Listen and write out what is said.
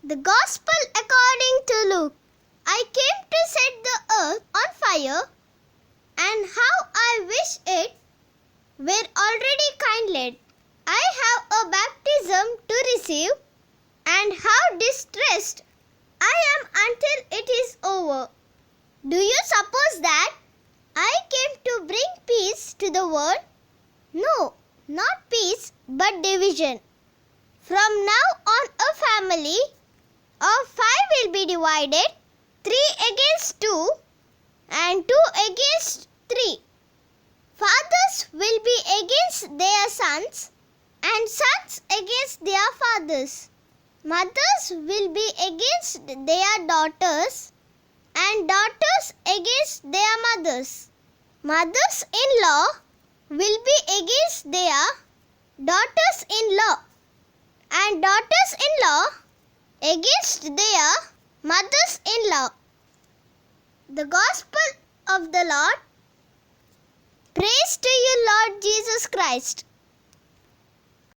The Gospel according to Luke. I came to set the earth on fire, and how I wish it were already kindled. I have a baptism to receive, and how distressed I am until it is over. Do you suppose that I came to bring peace to the world? No, not peace, but division. From now on, a family of 5 will be divided, 3 against 2 and 2 against 3. Fathers will be against their sons and sons against their fathers. Mothers will be against their daughters and daughters against their mothers. Mothers-in-law will be against their daughters-in-law and daughters-in-law against their mothers-in-law. The Gospel of the Lord. Praise to you, Lord Jesus Christ.